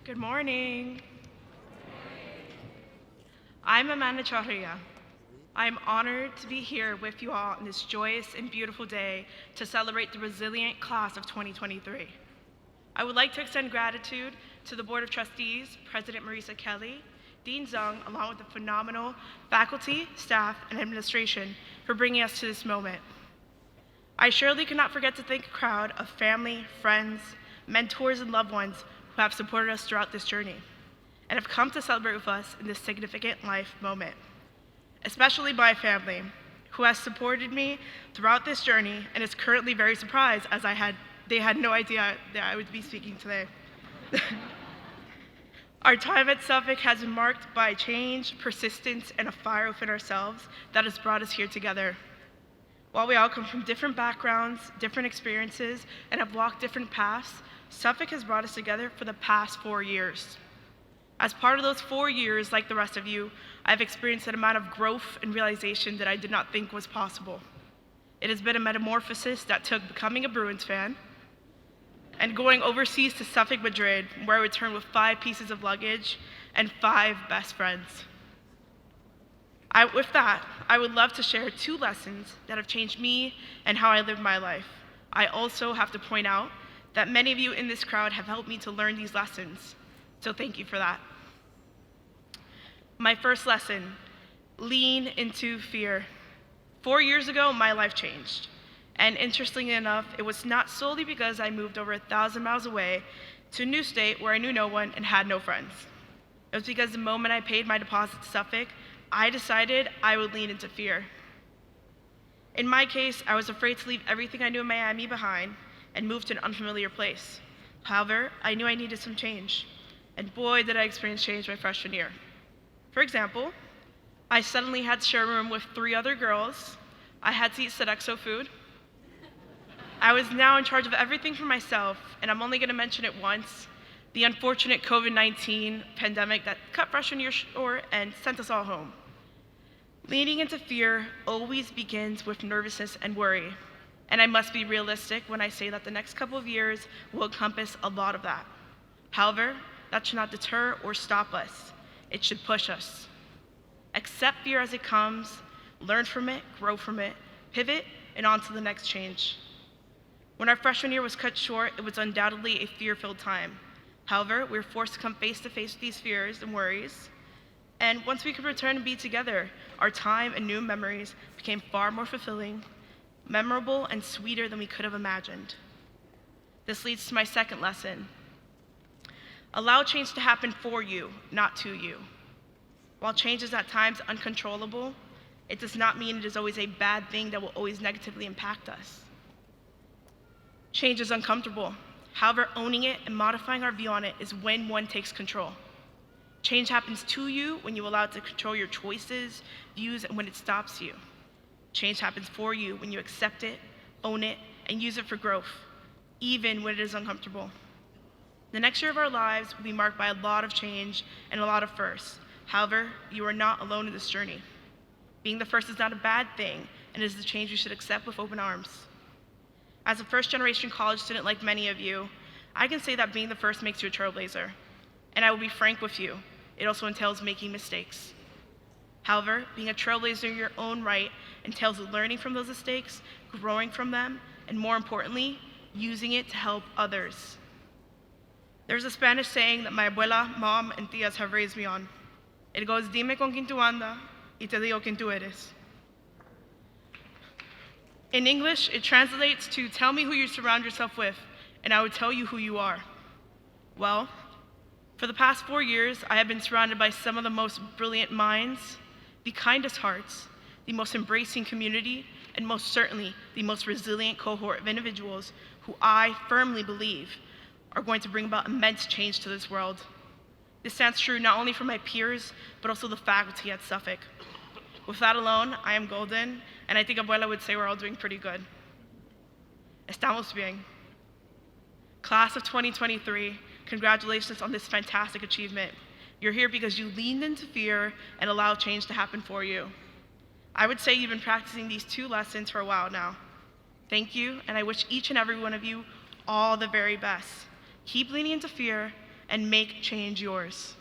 Good morning. I'm Amanda Charia. I'm honored to be here with you all on this joyous and beautiful day to celebrate the resilient class of 2023. I would like to extend gratitude to the Board of Trustees, President Marisa Kelly, Dean Zung, along with the phenomenal faculty, staff, and administration for bringing us to this moment. I surely cannot forget to thank a crowd of family, friends, mentors, and loved ones who have supported us throughout this journey and have come to celebrate with us in this significant life moment. Especially my family, who has supported me throughout this journey and is currently very surprised as they had no idea that I would be speaking today. Our time at Suffolk has been marked by change, persistence, and a fire within ourselves that has brought us here together. While we all come from different backgrounds, different experiences, and have walked different paths, Suffolk has brought us together for the past 4 years. As part of those 4 years, like the rest of you, I've experienced an amount of growth and realization that I did not think was possible. It has been a metamorphosis that took becoming a Bruins fan and going overseas to Suffolk, Madrid, where I returned with 5 pieces of luggage and 5 best friends. With that, I would love to share 2 lessons that have changed me and how I live my life. I also have to point out that many of you in this crowd have helped me to learn these lessons, so thank you for that. My first lesson, lean into fear. 4 years ago, my life changed. And interestingly enough, it was not solely because I moved over 1,000 miles away to a new state where I knew no one and had no friends. It was because the moment I paid my deposit to Suffolk, I decided I would lean into fear. In my case, I was afraid to leave everything I knew in Miami behind and move to an unfamiliar place. However, I knew I needed some change. And boy, did I experience change my freshman year. For example, I suddenly had to share a room with 3 other girls. I had to eat Sodexo food. I was now in charge of everything for myself, and I'm only going to mention it once, the unfortunate COVID-19 pandemic that cut freshman year short and sent us all home. Leaning into fear always begins with nervousness and worry, and I must be realistic when I say that the next couple of years will encompass a lot of that. However, that should not deter or stop us. It should push us. Accept fear as it comes, learn from it, grow from it, pivot, and on to the next change. When our freshman year was cut short, it was undoubtedly a fear-filled time. However, we were forced to come face to face with these fears and worries. And once we could return and be together, our time and new memories became far more fulfilling, memorable, and sweeter than we could have imagined. This leads to my second lesson. Allow change to happen for you, not to you. While change is at times uncontrollable, it does not mean it is always a bad thing that will always negatively impact us. Change is uncomfortable. However, owning it and modifying our view on it is when one takes control. Change happens to you when you allow it to control your choices, views, and when it stops you. Change happens for you when you accept it, own it, and use it for growth, even when it is uncomfortable. The next year of our lives will be marked by a lot of change and a lot of firsts. However, you are not alone in this journey. Being the first is not a bad thing, and it is the change you should accept with open arms. As a first-generation college student like many of you, I can say that being the first makes you a trailblazer. And I will be frank with you, it also entails making mistakes. However, being a trailblazer in your own right entails learning from those mistakes, growing from them, and more importantly, using it to help others. There's a Spanish saying that my abuela, mom, and tias have raised me on. It goes, dime con quien tú andas, y te digo quien tú eres. In English, it translates to tell me who you surround yourself with, and I will tell you who you are. Well, for the past 4 years, I have been surrounded by some of the most brilliant minds, the kindest hearts, the most embracing community, and most certainly the most resilient cohort of individuals who I firmly believe are going to bring about immense change to this world. This stands true not only for my peers, but also the faculty at Suffolk. With that alone, I am golden, and I think Abuela would say we're all doing pretty good. Estamos bien. Class of 2023, congratulations on this fantastic achievement. You're here because you leaned into fear and allowed change to happen for you. I would say you've been practicing these 2 lessons for a while now. Thank you, and I wish each and every one of you all the very best. Keep leaning into fear, and make change yours.